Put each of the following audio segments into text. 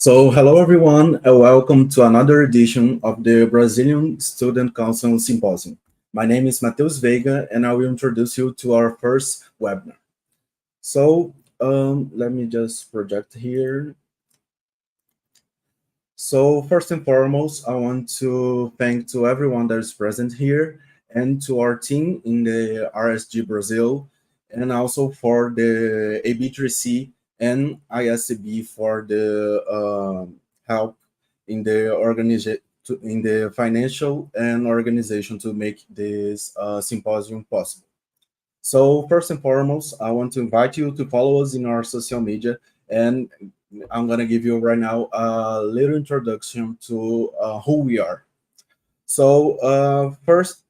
So, hello everyone, and welcome to another edition of the Brazilian Student Council Symposium. My name is Matheus Veiga, and I will introduce you to our first webinar. So, let me just project here. So, first and foremost, I want to thank to everyone that is present here and to our team in the RSG Brazil, and also for the AB3C and ISCB for the help in the in the financial and organization to make this symposium possible. So first and foremost, I want to invite you to follow us in our social media, and I'm gonna give you right now a little introduction to who we are. So first,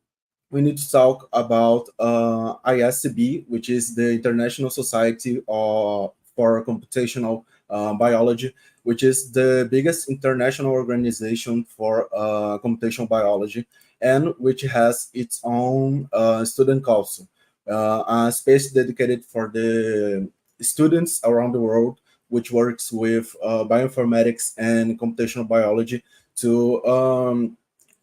we need to talk about ISCB, which is the International Society for Computational Biology, which is the biggest international organization for computational biology, and which has its own student council, a space dedicated for the students around the world, which works with bioinformatics and computational biology to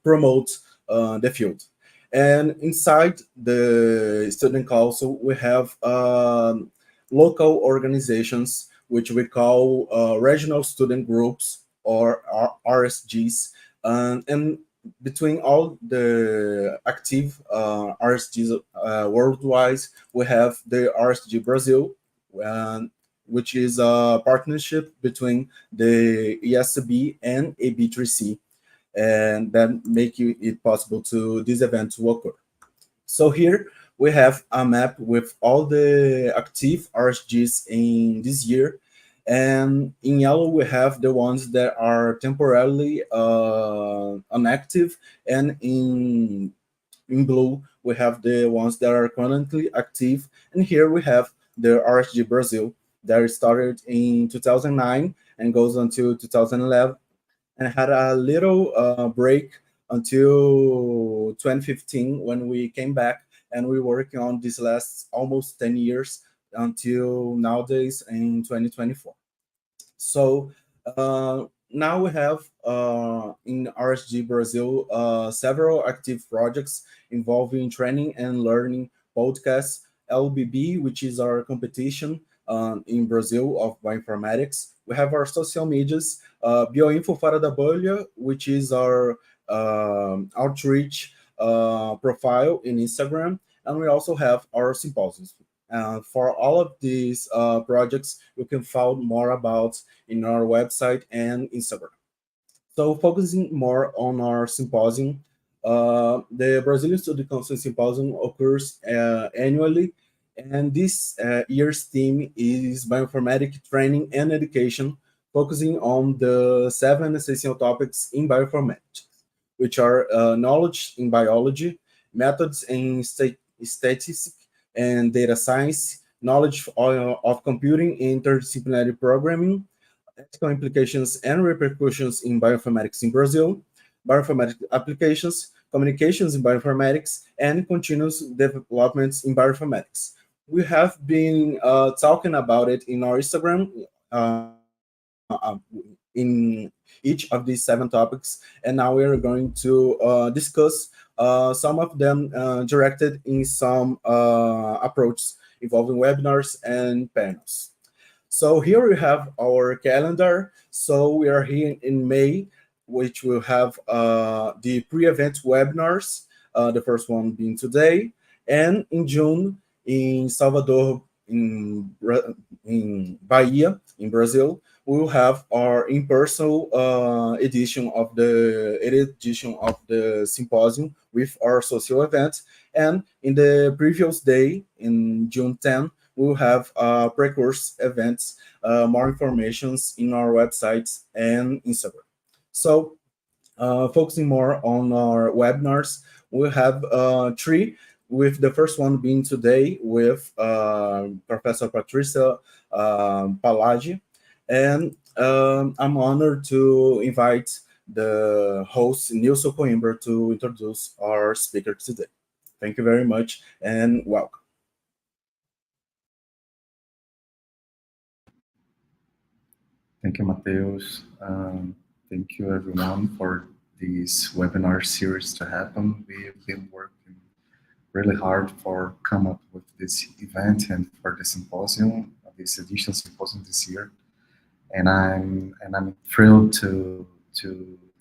promote the field. And inside the student council, we have local organizations, which we call regional student groups or RSGs. And between all the active RSGs worldwide, we have the RSG Brazil, which is a partnership between the ESB and AB3C, and that make it possible to this event to occur. So here we have a map with all the active RSGs in this year, and in yellow we have the ones that are temporarily inactive, and in blue we have the ones that are currently active. And here we have the RSG Brazil that started in 2009 and goes until 2011, and had a little break until 2015 when we came back, and we working on these last almost 10 years until nowadays in 2024. So now we have in RSG Brazil several active projects involving training and learning podcasts, LBB, which is our competition in Brazil of bioinformatics. We have our social medias, Bioinfo Fora da Bolha, which is our outreach profile in Instagram, and we also have our symposiums. For all of these projects, you can find more about in our website and Instagram. So focusing more on our symposium, the Brazilian Student Council Symposium occurs annually, and this year's theme is bioinformatics training and education, focusing on the 7 essential topics in bioinformatics, which are knowledge in biology, methods in statistics and data science, knowledge of computing, interdisciplinary programming, ethical implications and repercussions in bioinformatics in Brazil, bioinformatics applications, communications in bioinformatics, and continuous developments in bioinformatics. We have been talking about it in our Instagram in each of these 7 topics, and now we are going to discuss some of them directed in some approaches involving webinars and panels. So here we have our calendar. So we are here in May, which will have the pre-event webinars, the first one being today, and in June in Salvador, in Bahia, in Brazil, we will have our in-person edition of the symposium with our social event. And in the previous day, in June 10, we will have pre-course events, more informations in our websites and Instagram. So focusing more on our webinars, we'll have 3, with the first one being today with Professor Patricia Palagi. And I'm honored to invite the host, Nilson Coimbra, to introduce our speaker today. Thank you very much and welcome. Thank you, Mateus. Thank you, everyone, for this webinar series to happen. We've been working really hard for come up with this event and for the symposium, this edition symposium this year. And I'm thrilled to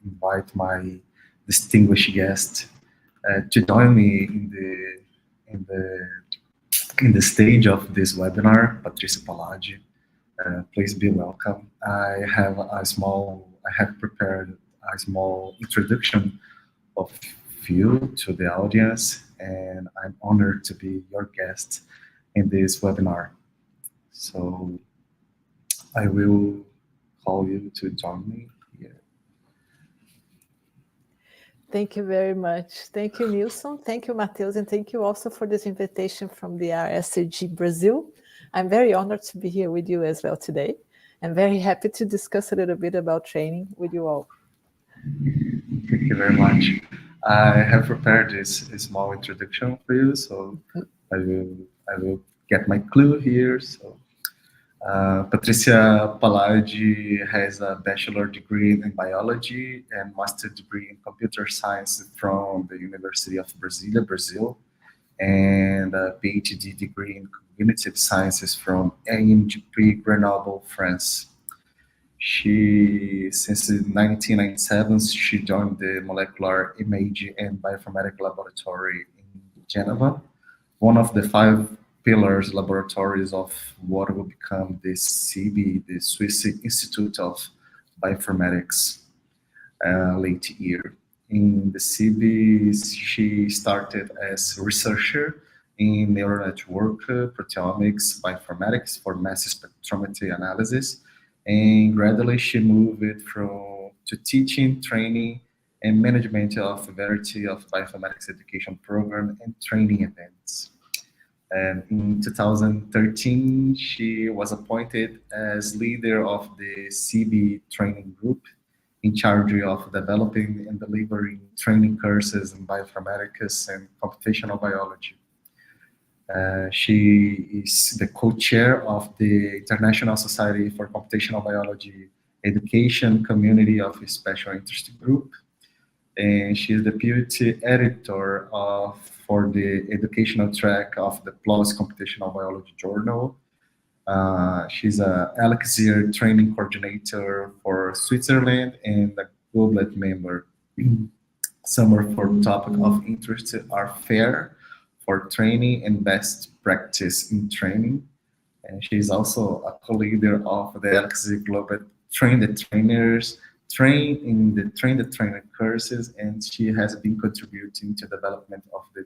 invite my distinguished guest to join me in the in the stage of this webinar, Patricia Palagi. Please be welcome. I have prepared a small introduction of you to the audience, and I'm honored to be your guest in this webinar. So I will call you to join me here. Thank you very much. Thank you, Nilson. Thank you, Mateus, and thank you also for this invitation from the RSG-Brazil. I'm very honored to be here with you as well today. I'm very happy to discuss a little bit about training with you all. Thank you very much. I have prepared this small introduction for you, so I will get my clue here. So, Patricia Palagi has a bachelor degree in biology and master degree in computer science from the University of Brasilia, Brazil, and a PhD degree in cognitive sciences from IMGP Grenoble, France. Since 1997, she joined the Molecular Imaging and Bioinformatics Laboratory in Geneva, one of the 5 pillars laboratories of what will become the CB, the Swiss Institute of Bioinformatics, late year. In the CB, she started as a researcher in neural network, proteomics, bioinformatics for mass spectrometry analysis, and gradually she moved to teaching, training, and management of a variety of bioinformatics education program and training events. And in 2013, she was appointed as leader of the CB training group in charge of developing and delivering training courses in bioinformatics and computational biology. She is the co-chair of the International Society for Computational Biology Education Community of Special Interest Group, and she is the deputy editor for the educational track of the PLOS Computational Biology Journal. She's a Elixir training coordinator for Switzerland and a Goblet member. Some of her topics of interest are FAIR for training and best practice in training. And she's also a co-leader of the Elixir Global Train the Trainers, Train the Trainer courses, and she has been contributing to development of the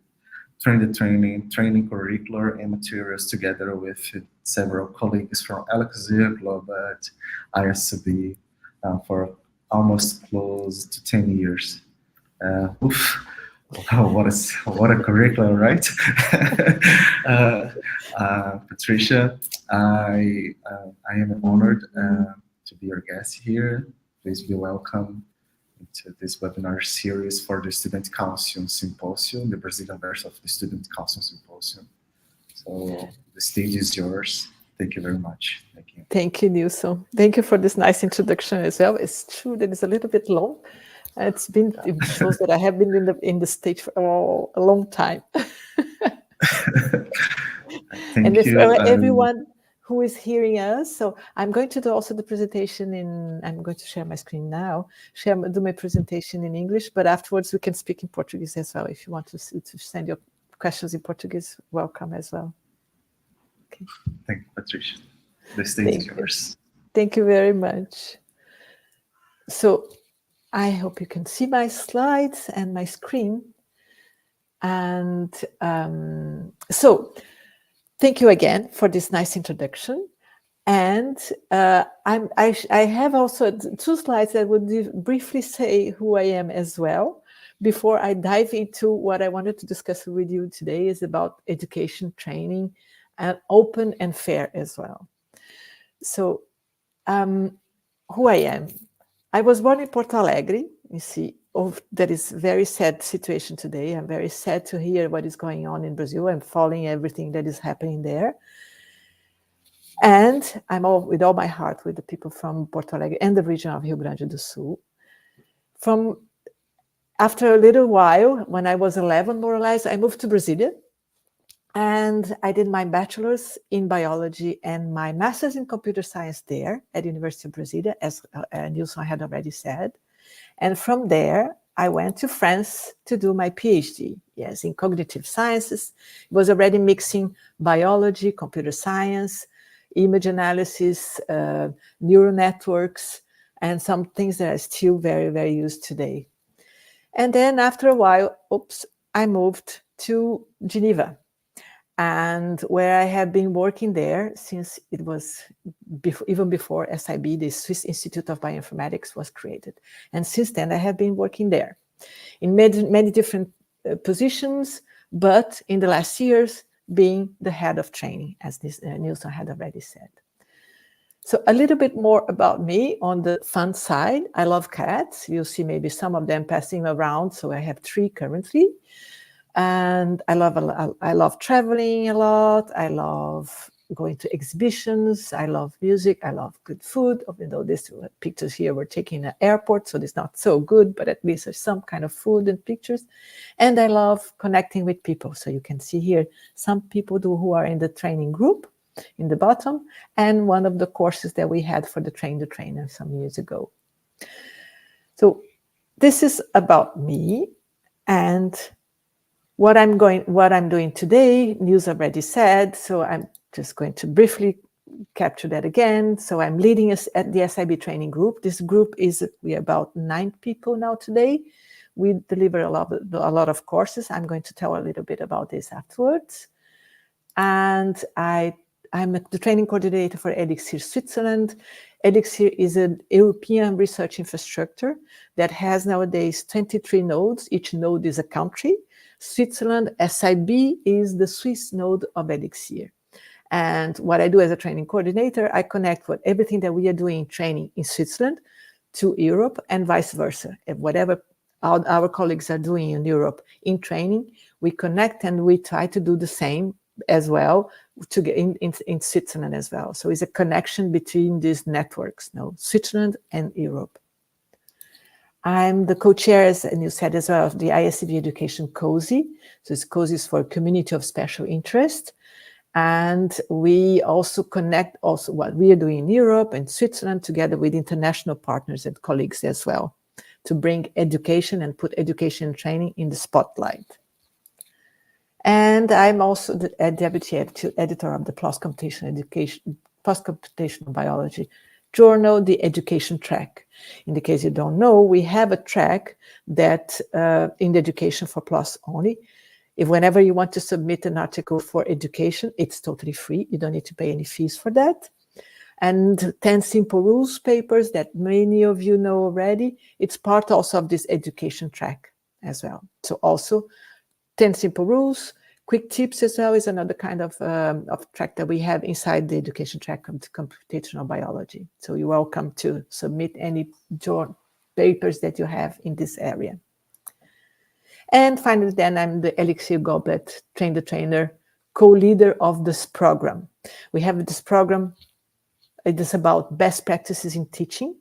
training curricular and materials together with several colleagues from Elixir, Global, ISB for almost close to 10 years. Oof. Wow, what a curriculum, right? Patricia, I am honored to be your guest here. Please be welcome to this webinar series for the Student Council Symposium, the Brazilian version of the Student Council Symposium. So the stage is yours. Thank you very much. Thank you. Thank you, Nilson. Thank you for this nice introduction as well. It's true that it's a little bit long. It shows that I have been in the stage for a long time. Thank you. Everyone who is hearing us. So I'm going to do also the presentation I'm going to share my screen now, do my presentation in English, but afterwards we can speak in Portuguese as well. If you want to send your questions in Portuguese, welcome as well. Okay. Thank you, Patricia. The stage is yours. Thank you very much. So I hope you can see my slides and my screen. And so thank you again for this nice introduction. And I have also 2 slides that would briefly say who I am as well, before I dive into what I wanted to discuss with you today is about education, training, and open and fair as well. So who I am. I was born in Porto Alegre, you see, that is very sad situation today. I'm very sad to hear what is going on in Brazil. I'm following everything that is happening there. And I'm all with all my heart with the people from Porto Alegre and the region of Rio Grande do Sul. After a little while, when I was 11, more or less, I moved to Brasilia. And I did my bachelor's in biology and my master's in computer science there at University of Brasilia, as Nilson had already said. And from there, I went to France to do my PhD, yes, in cognitive sciences. It was already mixing biology, computer science, image analysis, neural networks, and some things that are still very, very used today. And then after a while, I moved to Geneva, and where I have been working there since it was even before SIB, the Swiss Institute of Bioinformatics, was created. And since then, I have been working there in many different positions, but in the last years, being the head of training, as Nilson had already said. So a little bit more about me on the fun side. I love cats. You'll see maybe some of them passing around. So I have 3 currently. And I love traveling a lot. I love going to exhibitions. I love music. I love good food, even though these pictures here were taken in an airport, so it's not so good, but at least there's some kind of food and pictures. And I love connecting with people. So you can see here some people who are in the training group in the bottom, and one of the courses that we had for the Train the Trainer some years ago. So this is about me, and what I'm doing today, Nils already said, so I'm just going to briefly capture that again. So I'm leading us at the SIB training group. This group we're about 9 people now today. We deliver a lot of courses. I'm going to tell a little bit about this afterwards. And I'm the training coordinator for Elixir Switzerland. Elixir is an European research infrastructure that has nowadays 23 nodes. Each node is a country. Switzerland, SIB, is the Swiss node of Elixir. And what I do as a training coordinator, I connect everything that we are doing in training in Switzerland to Europe and vice versa. If whatever our colleagues are doing in Europe in training, we connect and we try to do the same as well to get in Switzerland as well. So it's a connection between these networks, Switzerland and Europe. I'm the co-chair, as you said as well, of the ISCB Education COSI. So it's COSI is for Community of Special Interest. And we also connect what we are doing in Europe and Switzerland together with international partners and colleagues as well to bring education and put education and training in the spotlight. And I'm also the deputy editor of the PLOS Computational Biology journal, the education track. In the case you don't know, we have a track that in the education for PLOS only. If whenever you want to submit an article for education, it's totally free. You don't need to pay any fees for that. And 10 Simple Rules papers that many of you know already, it's part also of this education track as well. So also 10 Simple Rules, quick tips as well is another kind of track that we have inside the education track of computational biology. So you're welcome to submit any papers that you have in this area. And finally, then I'm the Elixir Goblet Train the Trainer co-leader of this program. We have this program, it is about best practices in teaching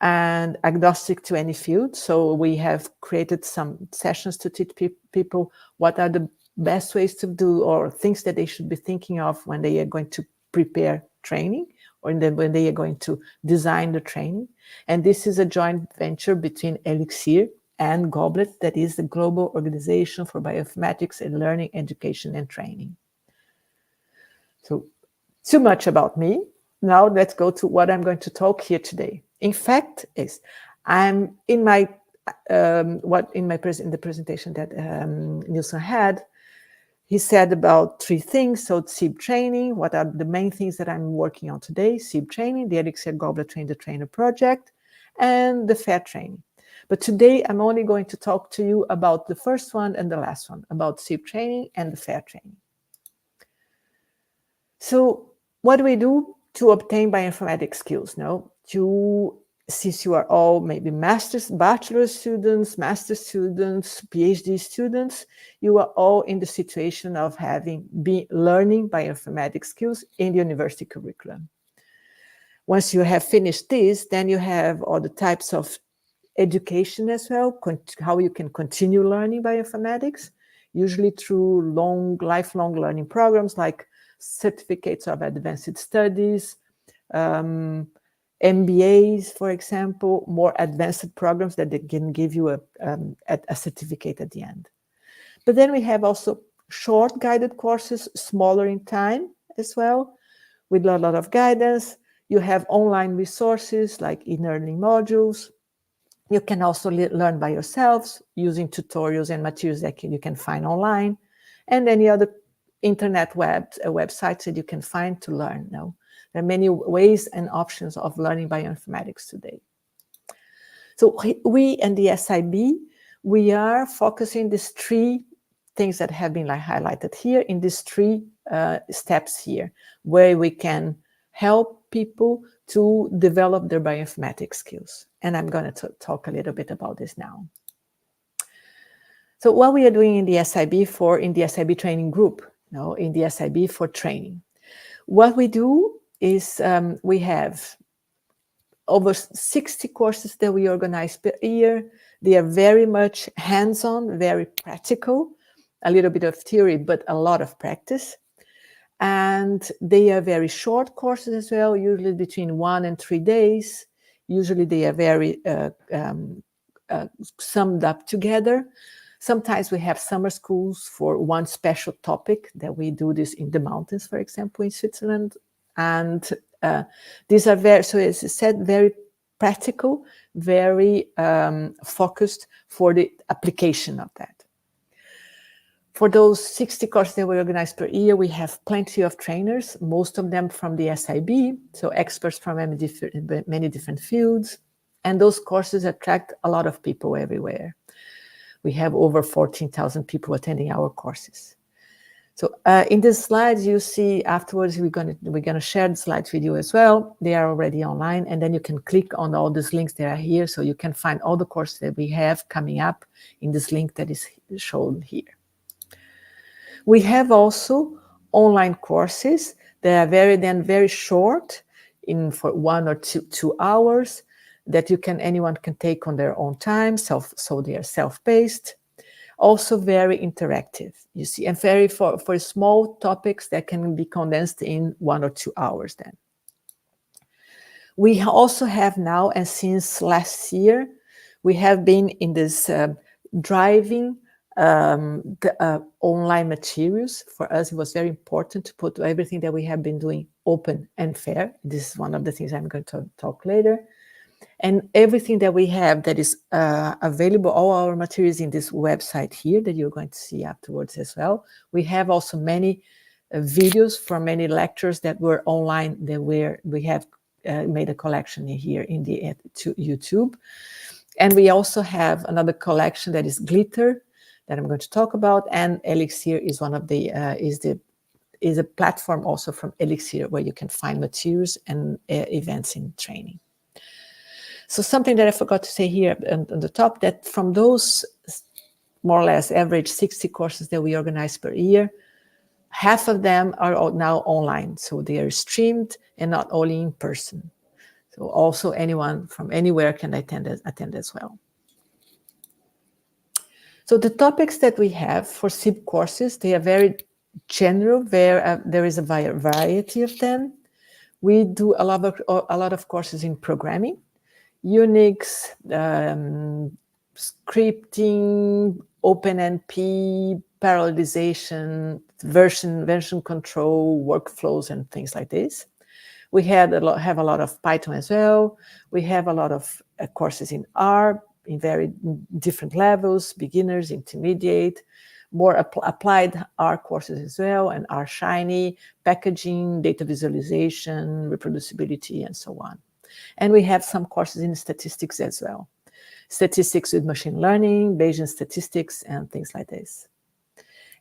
and agnostic to any field. So we have created some sessions to teach people what are the best ways to do or things that they should be thinking of when they are going to prepare training or when they are going to design the training. And this is a joint venture between Elixir and Goblet, that is the Global Organization for Bioinformatics and Learning, Education and Training. So, too much about me. Now let's go to what I'm going to talk here today. In fact, I'm in my in the presentation that Nilson had. He said about 3 things. So SIB training, what are the main things that I'm working on today? SIB training, the Elixir Goblet Train the Trainer project, and the FAIR training. But today I'm only going to talk to you about the first one and the last one, about SIB training and the FAIR training. So what do we do to obtain bioinformatics skills? since you are all maybe bachelor students, master students, PhD students, you are all in the situation of been learning bioinformatics skills in the university curriculum. Once you have finished this, then you have all the types of education as well, how you can continue learning bioinformatics, usually through lifelong learning programs like certificates of advanced studies, MBAs, for example, more advanced programs that they can give you a certificate at the end. But then we have also short guided courses, smaller in time as well, with a lot of guidance. You have online resources like e-learning modules. You can also learn by yourselves using tutorials and materials that you can find online, and any other internet websites that you can find to learn. No? There are many ways and options of learning bioinformatics today. So we and the SIB, we are focusing these three things that have been highlighted here in these three steps here, where we can help people to develop their bioinformatics skills. And I'm going to talk a little bit about this now. So what we are doing in the SIB in the SIB training group, in the SIB for training. What we do is we have over 60 courses that we organize per year. They are very much hands-on, very practical, a little bit of theory, but a lot of practice. And they are very short courses as well, usually between 1 and 3 days. Usually they are very summed up together. Sometimes we have summer schools for one special topic that we do this in the mountains, for example, in Switzerland. And these are very, so as I said, very practical, very focused for the application of that. For those 60 courses that we organize per year, we have plenty of trainers, most of them from the SIB, so experts from many different fields. And those courses attract a lot of people everywhere. We have over 14,000 people attending our courses. So in the slides you see afterwards, we're gonna share the slides with you as well. They are already online, and then you can click on all these links that are here, so you can find all the courses that we have coming up in this link that is shown here. We have also online courses that are very short, for 1 or 2 hours, that anyone can take on their own time, so they are self-paced. Also very interactive, you see, and very for small topics that can be condensed in 1 or 2 hours then. We also have now, and since last year, we have been in this driving the online materials. For us, it was very important to put everything that we have been doing open and fair. This is one of the things I'm going to talk later. And everything that we have that is available, all our materials in this website here that you're going to see afterwards as well. We have also many videos from many lectures that were online that we have made a collection here in the YouTube. And we also have another collection that is Glitter that I'm going to talk about, and Elixir is one of the is a platform also from Elixir where you can find materials and events in training. So something that I forgot to say here on the top, that from those more or less average 60 courses that we organize per year, half of them are now online. So they are streamed and not only in person. So also anyone from anywhere can attend as well. So the topics that we have for SIB courses, they are very general. There is a variety of them. We do a lot of courses in programming, Unix, scripting, OpenNP, parallelization, version control, workflows, and things like this. We have a lot of Python as well. We have a lot of courses in R in very different levels, beginners, intermediate, more applied R courses as well, and R Shiny, packaging, data visualization, reproducibility, and so on. And we have some courses in statistics as well. Statistics with machine learning, Bayesian statistics, and things like this.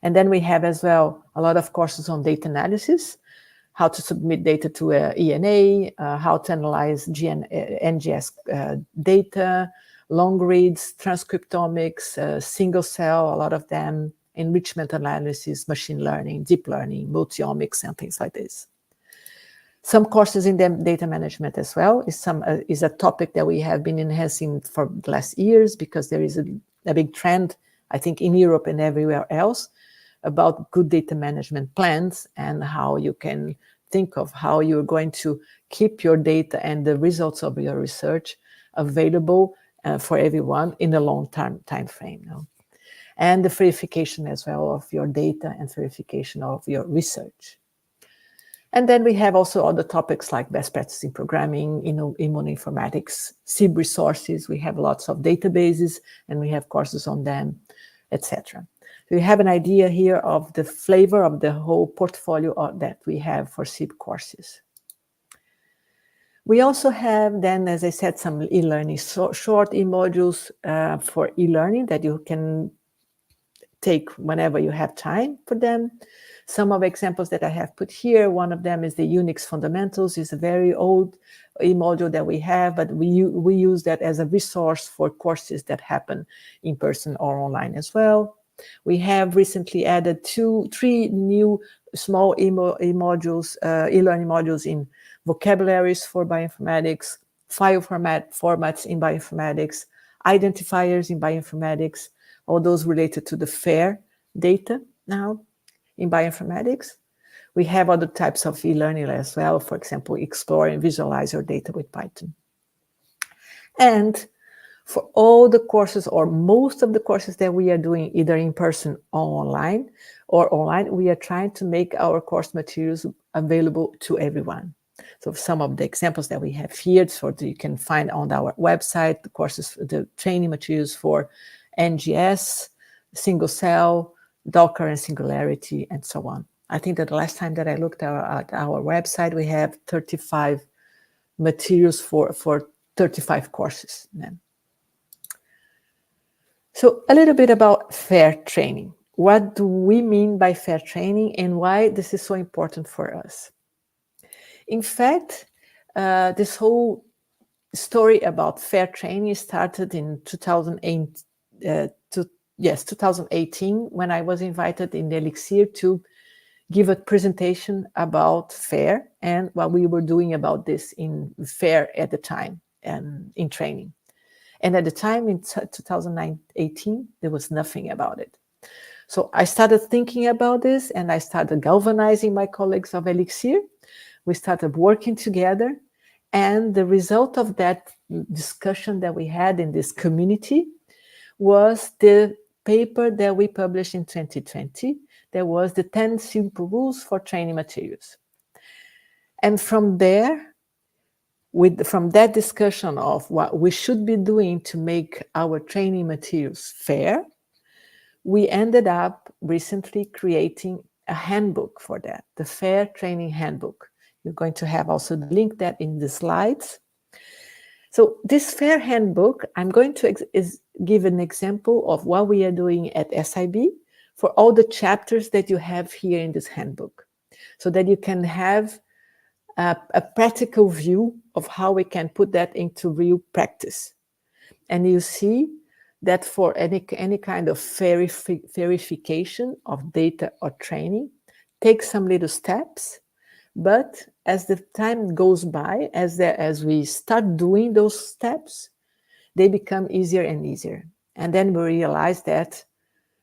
And then we have as well a lot of courses on data analysis, how to submit data to ENA, how to analyze NGS data, long reads, transcriptomics, single cell, a lot of them, enrichment analysis, machine learning, deep learning, multiomics, and things like this. Some courses in data management as well is a topic that we have been enhancing for the last years, because there is a big trend, I think, in Europe and everywhere else about good data management plans and how you can think of how you're going to keep your data and the results of your research available for everyone in a long-term time frame. You know? And the verification as well of your data and verification of your research. And then we have also other topics like best practice in programming, immunoinformatics, SIB resources. We have lots of databases and we have courses on them, etc. So you have an idea here of the flavor of the whole portfolio that we have for SIB courses. We also have then, as I said, some e-learning short e-modules for e-learning that you can take whenever you have time for them. Some of the examples that I have put here, one of them is the Unix Fundamentals. It's a very old e-module that we have, but we use that as a resource for courses that happen in person or online as well. We have recently added 3 new small e-modules, e-learning modules in vocabularies for bioinformatics, file formats in bioinformatics, identifiers in bioinformatics, all those related to the FAIR data now in bioinformatics. We have other types of e-learning as well, for example, explore and visualize your data with Python. And for all the courses or most of the courses that we are doing either in person or online, we are trying to make our course materials available to everyone. So some of the examples that we have here, so you can find on our website, the courses, the training materials for NGS, single cell, Docker and Singularity, and so on. I think that the last time that I looked at our website, we have 35 materials for 35 courses. So a little bit about fair training. What do we mean by fair training and why this is so important for us? In fact, this whole story about fair training started in 2018, when I was invited in the Elixir to give a presentation about FAIR and what we were doing about this in FAIR at the time and in training. And at the time in 2018, there was nothing about it. So I started thinking about this and I started galvanizing my colleagues of Elixir. We started working together, and the result of that discussion that we had in this community was the paper that we published in 2020. There was the 10 simple rules for training materials. And from there, from that discussion of what we should be doing to make our training materials fair, we ended up recently creating a handbook for that, the FAIR Training Handbook. You're going to have also the link that in the slides. So this FAIR handbook, I'm going to give an example of what we are doing at SIB for all the chapters that you have here in this handbook, so that you can have a practical view of how we can put that into real practice. And you see that for any kind of verification of data or training, take some little steps. But as the time goes by, as we start doing those steps, they become easier and easier. And then we realize that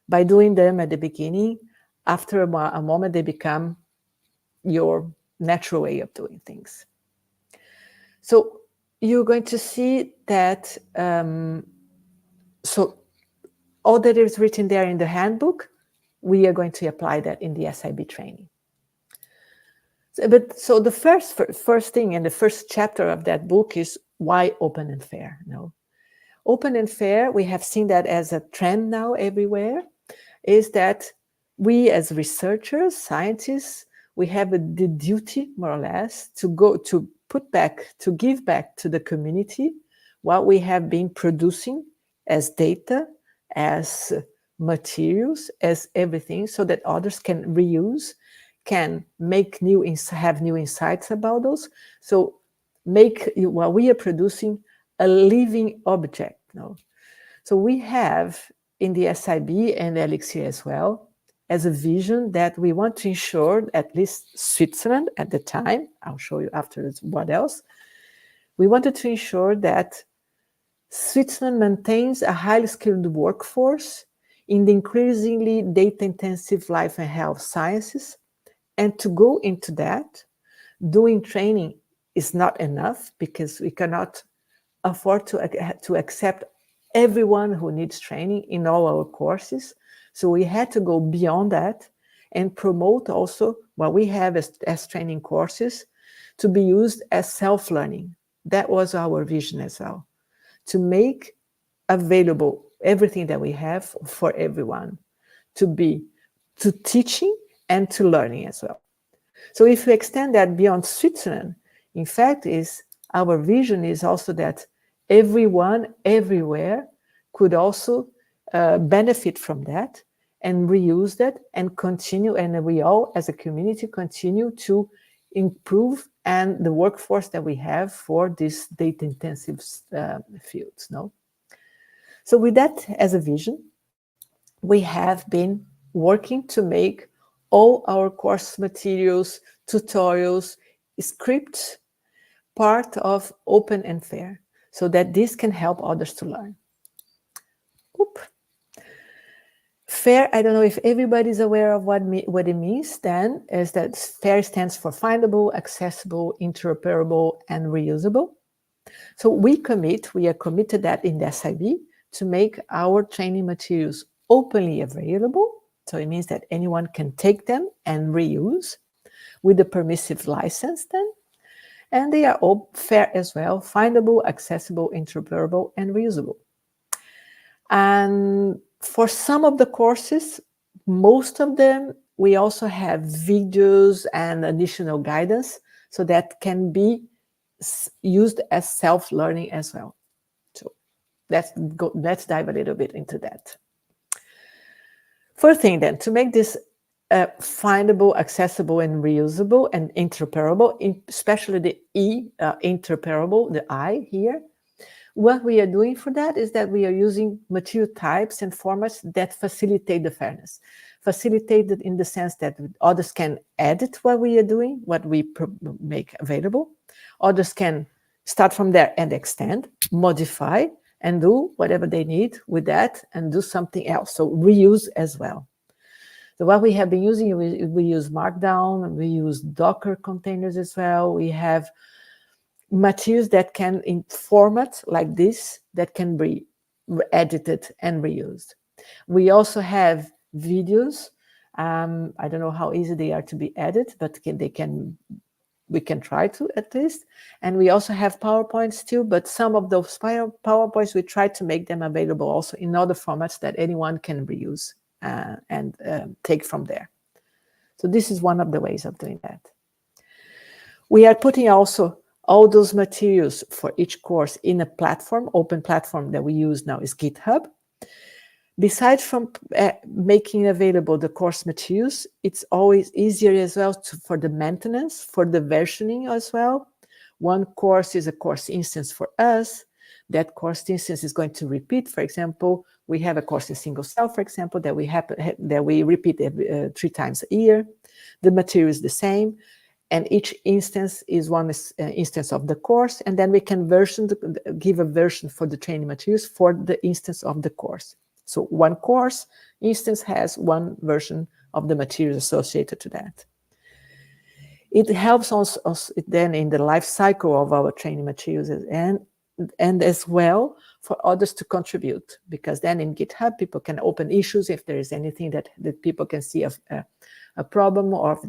by doing them at the beginning, after a moment, they become your natural way of doing things. So you're going to see that, so all that is written there in the handbook, we are going to apply that in the SIB training. So the first thing in the first chapter of that book is why open and fair. No, open and fair, we have seen that as a trend now everywhere, is that we as researchers, scientists, we have the duty, more or less, to give back to the community what we have been producing as data, as materials, as everything, so that others can reuse, can make have new insights about those. So make what we are producing a living object. So we have in the SIB and Elixir as well, as a vision that we want to ensure, at least Switzerland at the time, I'll show you afterwards what else, we wanted to ensure that Switzerland maintains a highly skilled workforce in the increasingly data-intensive life and health sciences. And to go into that, doing training is not enough because we cannot afford to accept everyone who needs training in all our courses. So we had to go beyond that and promote also what we have as training courses to be used as self-learning. That was our vision as well, to make available everything that we have for everyone, to teaching and to learning as well. So if we extend that beyond Switzerland, in fact, our vision is also that everyone, everywhere, could also benefit from that and reuse that and continue, and we all as a community continue to improve and the workforce that we have for these data-intensive fields. So with that as a vision, we have been working to make all our course materials, tutorials, scripts part of open and fair, so that this can help others to learn. FAIR, I don't know if everybody's aware of what it means then, is that FAIR stands for findable, accessible, interoperable, and reusable. So we are committed that in the SIB to make our training materials openly available. So it means that anyone can take them and reuse with a permissive license then. And they are all fair as well, findable, accessible, interoperable, and reusable. And for some of the courses, most of them, we also have videos and additional guidance, so that can be used as self-learning as well. So let's dive a little bit into that. First thing then, to make this findable, accessible, and reusable and interoperable, especially the interoperable, the I here, what we are doing for that is that we are using material types and formats that facilitate the fairness. Facilitated in the sense that others can edit what we are doing, what we make available. Others can start from there and extend, modify, and do whatever they need with that and do something else. So reuse as well. So what we have been using, we use Markdown, we use Docker containers as well. We have materials that can, in formats like this, that can be edited and reused. We also have videos. I don't know how easy they are to be edited, but we can try to at least. And we also have PowerPoints too, but some of those PowerPoints, we try to make them available also in other formats that anyone can reuse and take from there. So this is one of the ways of doing that. We are putting also all those materials for each course in a platform, open platform that we use now is GitHub. Besides from making available the course materials, it's always easier as well for the maintenance, for the versioning as well. One course is a course instance for us. That course instance is going to repeat. For example, we have a course in single cell, for example, that we repeat 3 times a year. The material is the same. And each instance is one instance of the course, and then we can give a version for the training materials for the instance of the course. So one course instance has one version of the materials associated to that. It helps us then in the life cycle of our training materials and as well for others to contribute, because then in GitHub people can open issues if there is anything that people can see a problem, or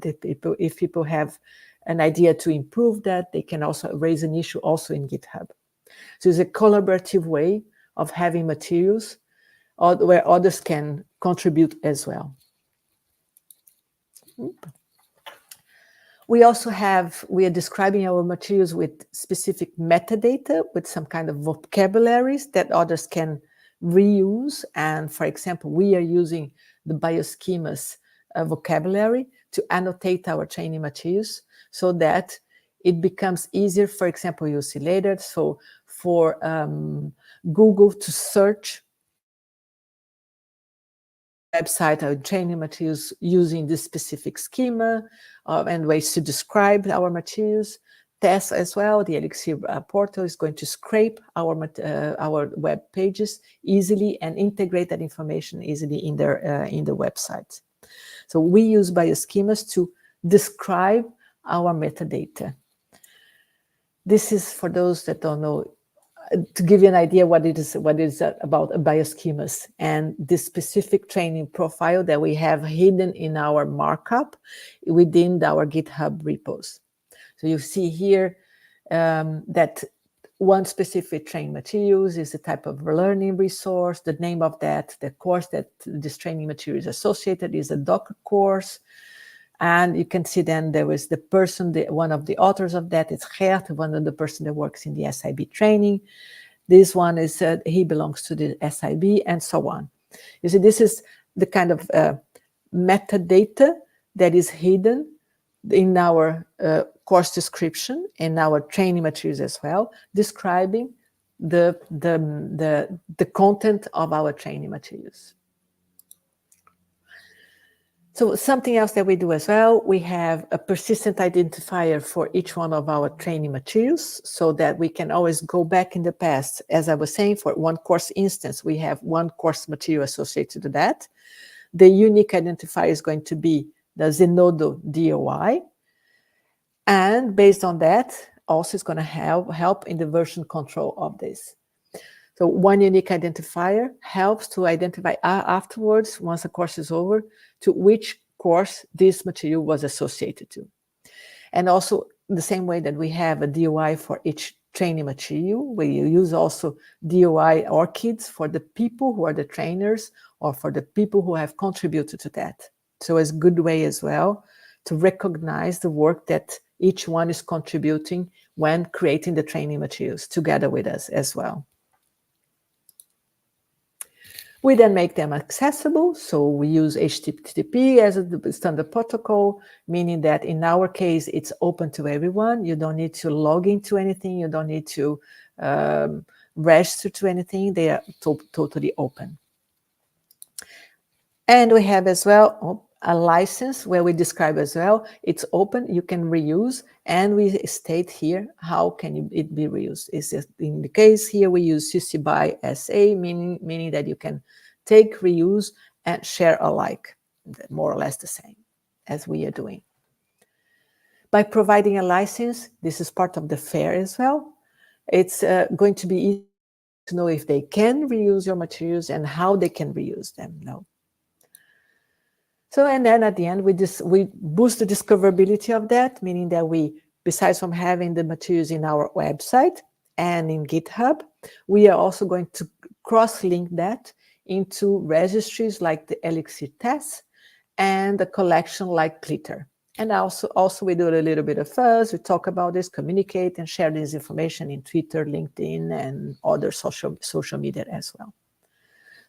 if people have an idea to improve that, they can also raise an issue also in GitHub. So it's a collaborative way of having materials where others can contribute as well. We are describing our materials with specific metadata, with some kind of vocabularies that others can reuse. And for example, we are using the bioschemas vocabulary to annotate our training materials so that it becomes easier. For example, you'll see later, so for Google to search website our training materials using this specific schema and ways to describe our materials. TESS as well, the Elixir portal is going to scrape our web pages easily and integrate that information easily in the website. So we use bioschemas to describe our metadata. This is for those that don't know, to give you an idea what it is about bioschemas and this specific training profile that we have hidden in our markup within our GitHub repos. So you see here that one specific training materials is the type of learning resource, the name of that, the course that this training material is associated is a Docker course. And you can see then there is the person, one of the authors of that is Gert, one of the person that works in the SIB training. This one is, he belongs to the SIB and so on. You see, this is the kind of metadata that is hidden in our course description and our training materials as well, describing the content of our training materials. So something else that we do as well, we have a persistent identifier for each one of our training materials so that we can always go back in the past. As I was saying, for one course instance, we have one course material associated to that. The unique identifier is going to be the Zenodo DOI. And based on that, also it's going to help in the version control of this. So one unique identifier helps to identify afterwards, once the course is over, to which course this material was associated to. And also the same way that we have a DOI for each training material, we use also DOI ORCIDs for the people who are the trainers or for the people who have contributed to that. So it's a good way as well to recognize the work that each one is contributing when creating the training materials together with us as well. We then make them accessible, so we use HTTP as a standard protocol, meaning that in our case, it's open to everyone. You don't need to log into anything. You don't need to register to anything. They are totally open. And we have as well a license where we describe as well, it's open, you can reuse, and we state here how can it be reused. In the case here, we use CC BY SA, meaning that you can take, reuse, and share alike, more or less the same as we are doing. By providing a license, this is part of the FAIR as well. It's going to be easy to know if they can reuse your materials and how they can reuse them. No. So, and then at the end, we boost the discoverability of that, meaning that we, besides from having the materials in our website and in GitHub, we are also going to cross-link that into registries like the Elixir TESS and a collection like Glitter. And also we do a little bit of fuzz, we talk about this, communicate and share this information in Twitter, LinkedIn, and other social media as well.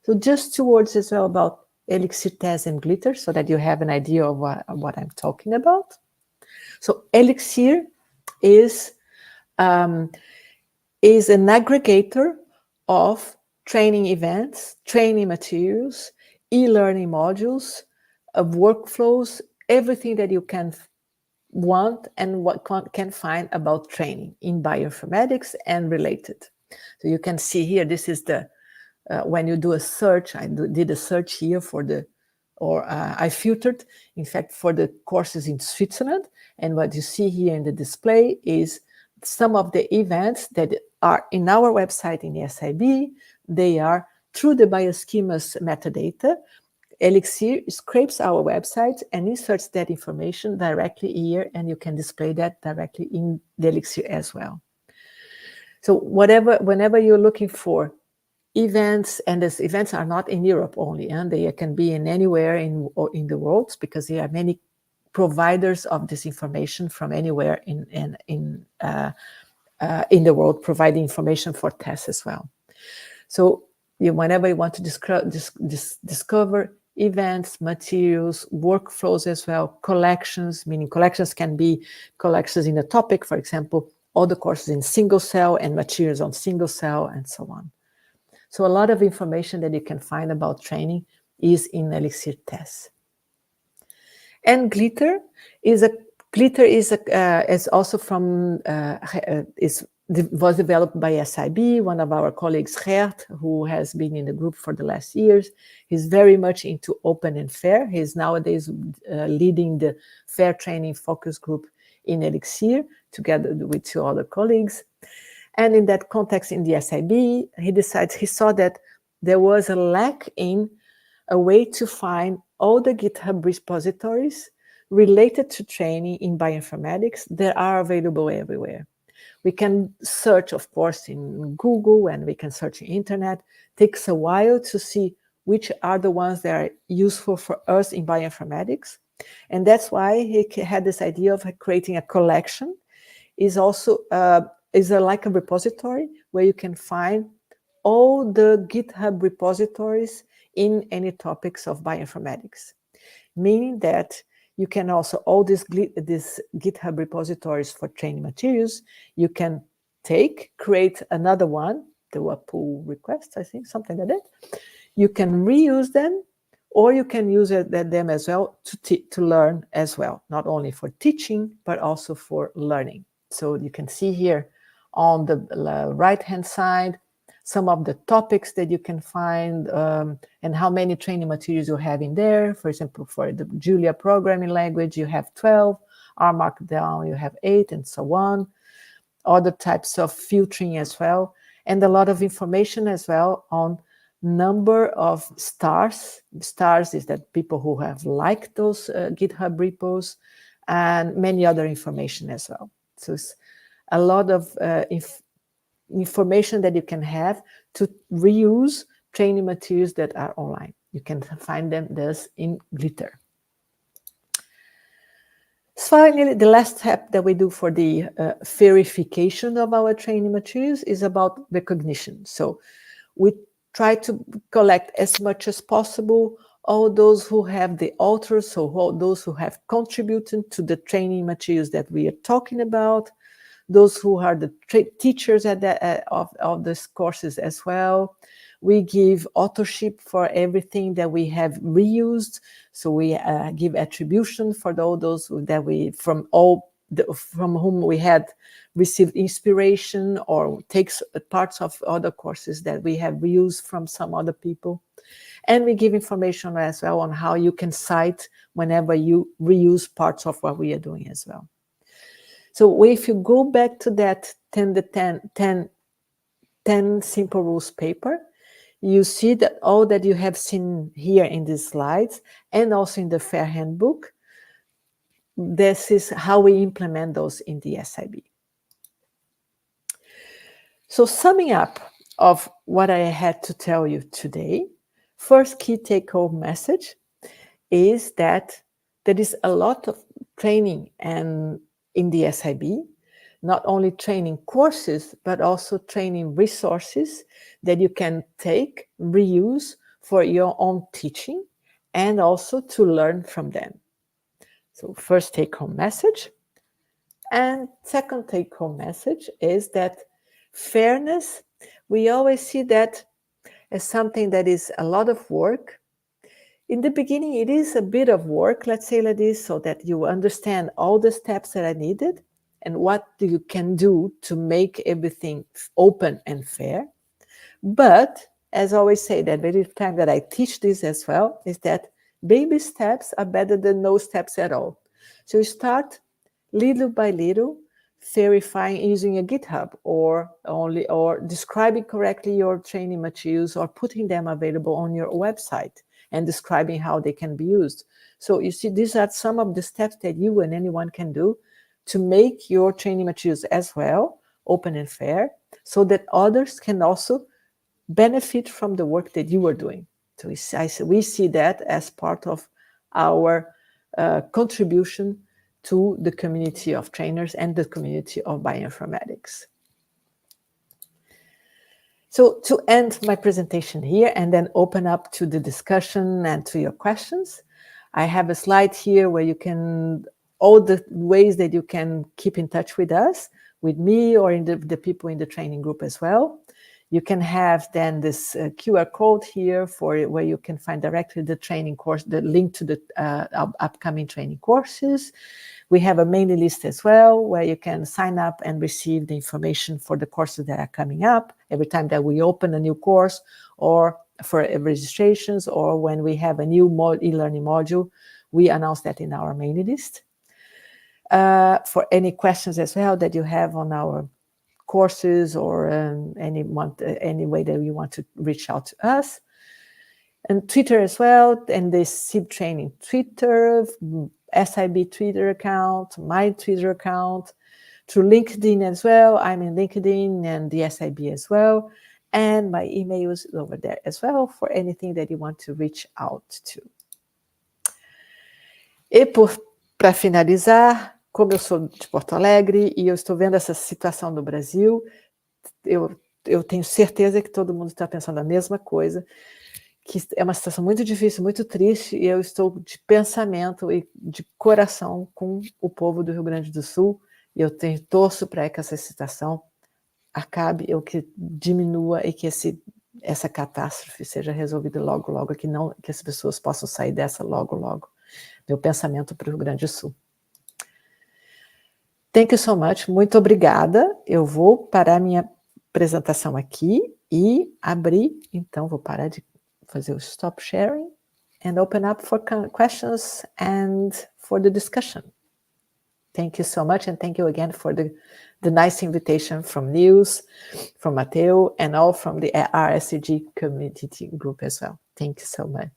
So just 2 words as well about Elixir TESS and Glitter so that you have an idea of what I'm talking about. So Elixir is an aggregator of training events, training materials, e-learning modules, of workflows, everything that you can want and what can find about training in bioinformatics and related. So you can see here, this is the when you do a search, I did a search here for I filtered, in fact, for the courses in Switzerland. And what you see here in the display is some of the events that are in our website in the SIB. They are through the bioschemas metadata. Elixir scrapes our website and inserts that information directly here, and you can display that directly in the Elixir as well. So whenever you're looking for events, and these events are not in Europe only, and they can be in anywhere in the world, because there are many providers of this information from anywhere in the world, providing information for tests as well. So whenever you want to discover events, materials, workflows as well, collections, meaning collections can be collections in a topic, for example, all the courses in single cell and materials on single cell and so on. So a lot of information that you can find about training is in Elixir TES. And Glitter is also from was developed by SIB, one of our colleagues, Gert, who has been in the group for the last years. He's very much into open and fair. He's nowadays leading the fair training focus group in Elixir, together with 2 other colleagues. And in that context, in the SIB, he saw that there was a lack in a way to find all the GitHub repositories related to training in bioinformatics that are available everywhere. We can search, of course, in Google, and we can search in internet. It takes a while to see which are the ones that are useful for us in bioinformatics. And that's why he had this idea of creating a collection. Is also like a repository where you can find all the GitHub repositories in any topics of bioinformatics, meaning that you can also, all these GitHub repositories for training materials, you can create another one, do a pull request, I think, something like that. You can reuse them, or you can use them as well to learn as well, not only for teaching, but also for learning. So you can see here on the right-hand side, some of the topics that you can find and how many training materials you have in there. For example, for the Julia programming language, you have 12, R Markdown, you have 8, and so on. Other types of filtering as well, and a lot of information as well on number of stars. Stars is that people who have liked those GitHub repos, and many other information as well. So it's a lot of information that you can have to reuse training materials that are online. You can find them thus in Glitter. Finally, the last step that we do for the verification of our training materials is about recognition. So we try to collect as much as possible all those who have the authors, so all those who have contributed to the training materials that we are talking about, those who are the teachers of these courses as well. We give authorship for everything that we have reused. So we give attribution for all those that from whom we had received inspiration, or takes parts of other courses that we have reused from some other people. And we give information as well on how you can cite whenever you reuse parts of what we are doing as well. So if you go back to that 10 simple rules paper, you see that all that you have seen here in these slides and also in the FAIR handbook, this is how we implement those in the SIB. So summing up of what I had to tell you today, first key take-home message is that there is a lot of training and in the SIB, not only training courses, but also training resources that you can take, reuse for your own teaching, and also to learn from them. So first take-home message. And second take-home message is that fairness, we always see that as something that is a lot of work. In the beginning, it is a bit of work, let's say like this, so that you understand all the steps that are needed and what you can do to make everything open and fair. But as I always say, that every time that I teach this as well, is that baby steps are better than no steps at all. So you start little by little, verifying using a GitHub, or describing correctly your training materials, or putting them available on your website and describing how they can be used. So you see, these are some of the steps that you and anyone can do to make your training materials as well open and fair, so that others can also benefit from the work that you are doing. So we see that as part of our contribution to the community of trainers and the community of bioinformatics. So to end my presentation here and then open up to the discussion and to your questions, I have a slide here where you can, all the ways that you can keep in touch with us, with me or in the people in the training group as well. You can have then this QR code here for where you can find directly the training course, the link to the upcoming training courses. We have a mailing list as well, where you can sign up and receive the information for the courses that are coming up every time that we open a new course, or for registrations, or when we have a new e-learning module, we announce that in our mailing list. For any questions as well that you have on our courses, or any way that you want to reach out to us. And Twitter as well, and the SIB training Twitter, SIB Twitter account, my Twitter account, through LinkedIn as well. I'm in LinkedIn and the SIB as well. And my email is over there as well for anything that you want to reach out to. E para finalizar, como eu sou de Porto Alegre e eu estou vendo essa situação no Brasil, eu tenho certeza que todo mundo está pensando a mesma coisa, que é uma situação muito difícil, muito triste, e eu estou de pensamento e de coração com o povo do Rio Grande do Sul, e eu torço para que essa situação acabe, ou que diminua, e que essa catástrofe seja resolvida logo, logo, que as pessoas possam sair dessa logo, logo. Meu pensamento para o Rio Grande do Sul. Thank you so much, muito obrigada. Eu vou parar minha apresentação aqui e abrir, então vou parar de fazer o stop sharing and open up for questions and for the discussion. Thank you so much, and thank you again for the nice invitation from Nils, from Matteo, and all from the RSCG community group as well. Thank you so much.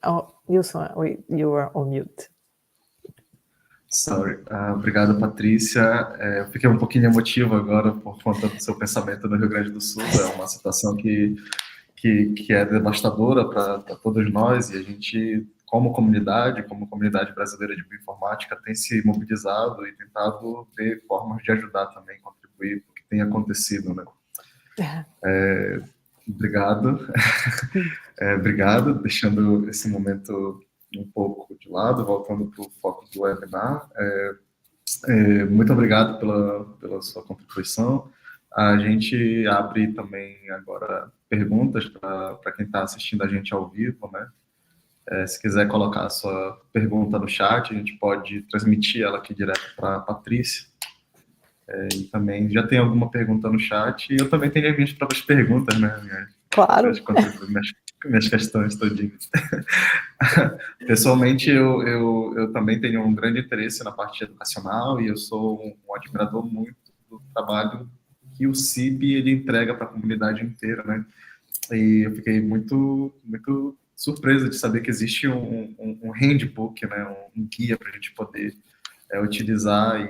Oh, Nilson, you are on mute. Sorry. Obrigado, Patrícia. Eu fiquei um pouquinho emotivo agora por conta do seu pensamento no Rio Grande do Sul. É uma situação que é devastadora para todos nós, e a gente, como comunidade brasileira de bioinformática, tem se mobilizado e tentado ver formas de ajudar também, contribuir com o que tem acontecido, né? Obrigado. Obrigado, deixando esse momento um pouco de lado, voltando para o foco do webinar. Muito obrigado pela sua contribuição. A gente abre também agora perguntas para quem está assistindo a gente ao vivo, né? Se quiser colocar a sua pergunta no chat, a gente pode transmitir ela aqui direto para a Patrícia. E também já tem alguma pergunta no chat, e eu também tenho as minhas próprias perguntas, né? Claro. Minhas questões todinhas. Pessoalmente, eu também tenho um grande interesse na parte educacional, e eu sou um admirador muito do trabalho que o CIB ele entrega para a comunidade inteira, né? E eu fiquei muito, muito surpreso de saber que existe um handbook, né? Um guia para a gente poder utilizar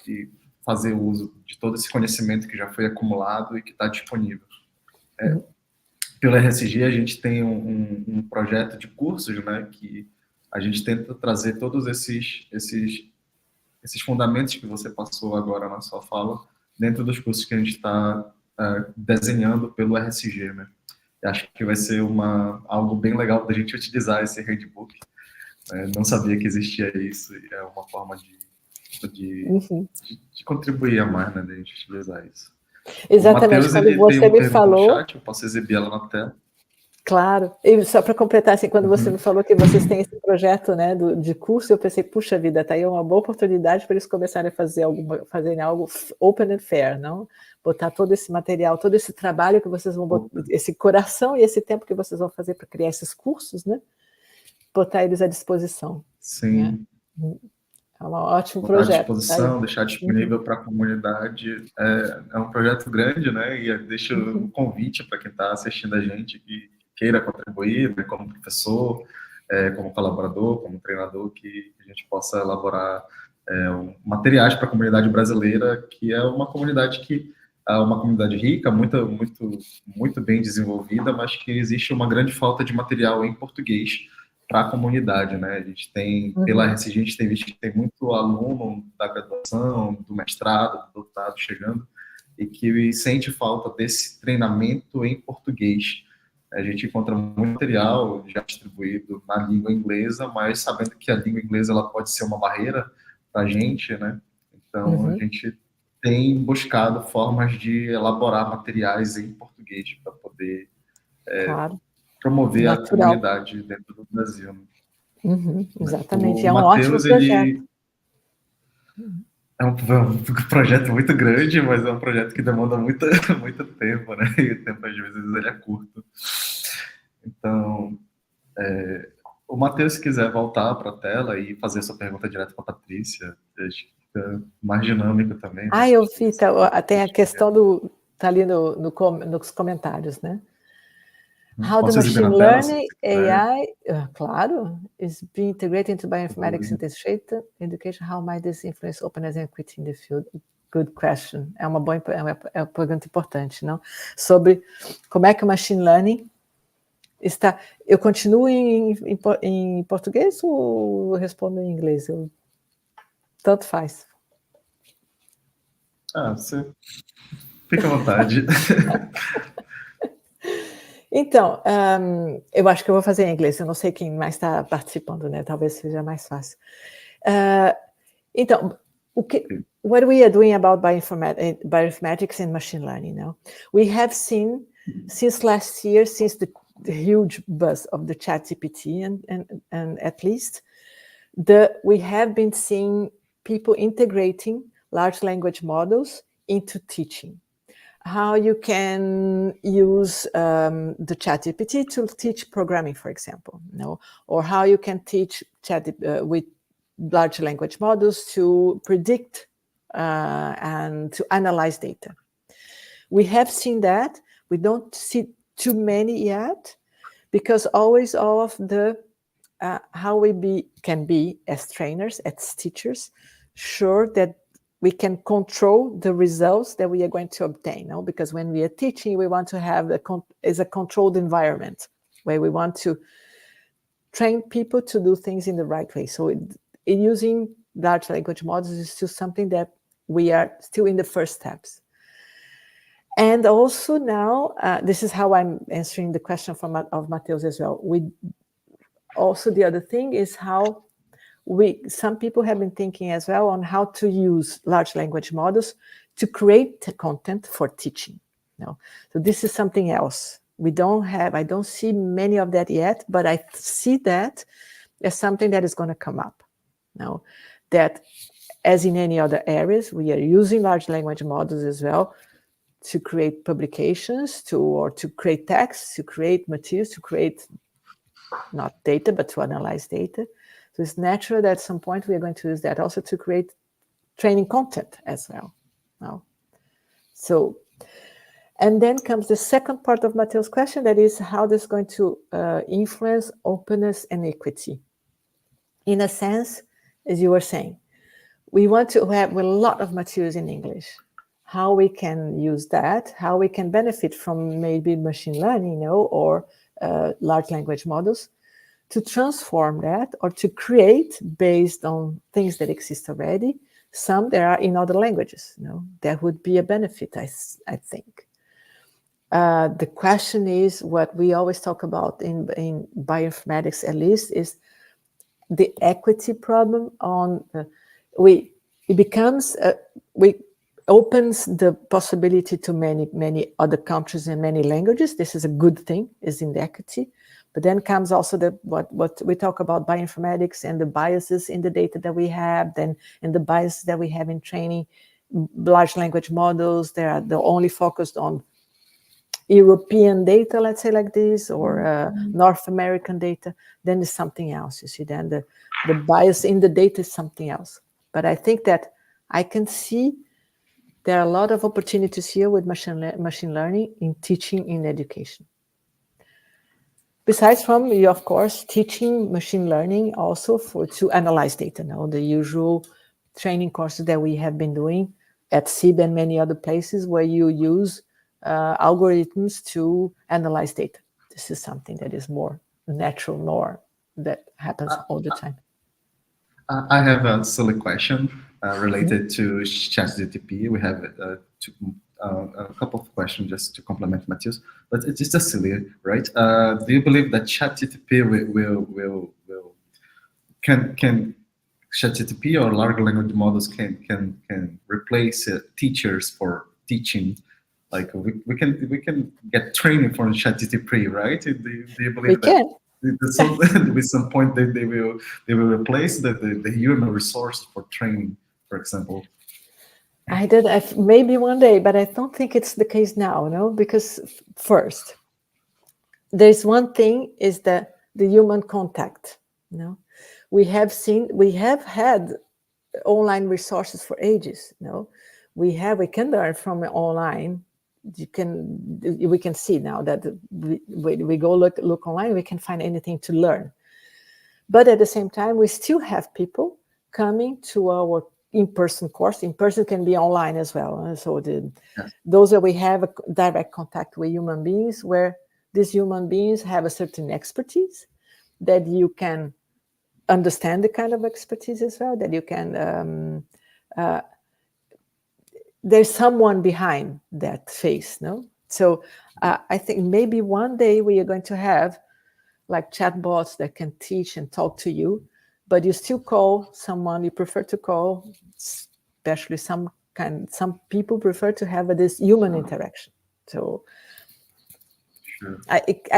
e fazer uso de todo esse conhecimento que já foi acumulado e que está disponível. Pelo RSG, a gente tem um projeto de cursos, né, que a gente tenta trazer todos esses fundamentos que você passou agora na sua fala dentro dos cursos que a gente está desenhando pelo RSG, né? Eu acho que vai ser algo bem legal da gente utilizar esse handbook. Não sabia que existia isso, e é uma forma de contribuir a mais, né, da gente utilizar isso. Exatamente, o Mateus, quando você me falou... no chat, eu posso exibir ela na tela. Claro, e só para completar, assim, quando você me falou que vocês têm esse projeto, né, de curso, eu pensei, puxa vida, tá aí uma boa oportunidade para eles começarem a fazerem algo open and fair, não? Botar todo esse material, todo esse trabalho que vocês vão botar, esse coração e esse tempo que vocês vão fazer para criar esses cursos, né? Botar eles à disposição. Sim. Né? É um ótimo botar projeto. À disposição, deixar disponível para a comunidade. É um projeto grande, né? E deixo um convite para quem está assistindo a gente que queira contribuir, né, como professor, como colaborador, como treinador, que a gente possa elaborar materiais para a comunidade brasileira, que é uma comunidade que uma comunidade rica, muito bem desenvolvida, mas que existe uma grande falta de material em português para a comunidade, né? A gente tem, pela RSG, a gente tem visto que tem muito aluno da graduação, do mestrado, do doutorado chegando, e que sente falta desse treinamento em português. A gente encontra muito material já distribuído na língua inglesa, mas sabendo que a língua inglesa ela pode ser uma barreira para a gente, né? Então, a gente tem buscado formas de elaborar materiais em português para poder claro, promover a natural. comunidade dentro do Brasil. Exatamente, O é um ótimo Matheus, projeto. É um projeto muito grande, mas é um projeto que demanda muito tempo, né? E o tempo, às vezes, ele é curto. Então, o Matheus, se quiser voltar para a tela e fazer sua pergunta direto para a Patrícia, acho que fica mais dinâmico também. Né? Eu vi, tem a questão tá ali nos comentários, né? How the machine learning AI, claro, is being integrated into bioinformatics education. How might this influence openness and equity in the field? Good question. É uma pergunta importante, não? Sobre como é que o machine learning está. Eu continuo em português ou respondo em inglês? Tanto faz. Você fica à vontade. Então, eu acho que eu vou fazer em inglês. Eu não sei quem mais está participando, né? Talvez seja mais fácil. Então, what we are doing about bioinformatics and machine learning now? We have seen since last year, since the huge buzz of the ChatGPT, and at least, we have been seeing people integrating large language models into teaching. How you can use the ChatGPT to teach programming, for example, or how you can teach with large language models to predict and to analyze data. We have seen that. We don't see too many yet, because always all of the how we can be as trainers, as teachers, sure that we can control the results that we are going to obtain. No? Because when we are teaching, we want to have a controlled environment where we want to train people to do things in the right way. So using large language models is still something that we are still in the first steps. And also now, this is how I'm answering the question of Matheus as well. Also, the other thing is how some people have been thinking as well on how to use large language models to create content for teaching. So this is something else. I don't see many of that yet, but I see that as something that is going to come up. That as in any other areas, we are using large language models as well to create publications, or to create texts, to create materials, to create not data, but to analyze data. So it's natural that at some point we are going to use that also to create training content as well. So, and then comes the second part of Matheus' question, that is how this is going to influence openness and equity. In a sense, as you were saying, we want to have a lot of materials in English. How we can use that, how we can benefit from maybe machine learning, or large language models, to transform that or to create based on things that exist already, some that are in other languages. That would be a benefit, I think. The question is, what we always talk about in bioinformatics, at least, is the equity problem. Opens the possibility to many other countries and many languages. This is a good thing, is in the equity. But then comes also what we talk about bioinformatics and the biases in the data that we have, and the biases that we have in training large language models. They're only focused on European data, let's say like this, or North American data. Then there's something else, you see. Then the bias in the data is something else. But I think that I can see there are a lot of opportunities here with machine learning in teaching, in education. Besides from, of course, teaching machine learning also to analyze data, the usual training courses that we have been doing at SIB and many other places where you use algorithms to analyze data. This is something that is more natural, nor that happens all the time. I have a silly question related to ChatGPT. We have a couple of questions just to complement Matthias, but it's just a silly, right? Do you believe that ChatGPT can ChatGPT or large language models can replace teachers for teaching? Like we can get training from ChatGPT, right? Do you believe We can. With some point that they will replace the human resource for training, for example? Maybe one day, but I don't think it's the case now, no? Because first, there's one thing is the human contact. We have had online resources for ages. We can learn from online. We can see now that we go look online, we can find anything to learn. But at the same time, we still have people coming to our in-person course. In-person can be online as well. So those that we have a direct contact with human beings, where these human beings have a certain expertise that you can understand the kind of expertise as well, that you can there's someone behind that face, no? So I think maybe one day we are going to have like chatbots that can teach and talk to you, but you still call someone you prefer to call, especially some people prefer to have this human interaction. So sure.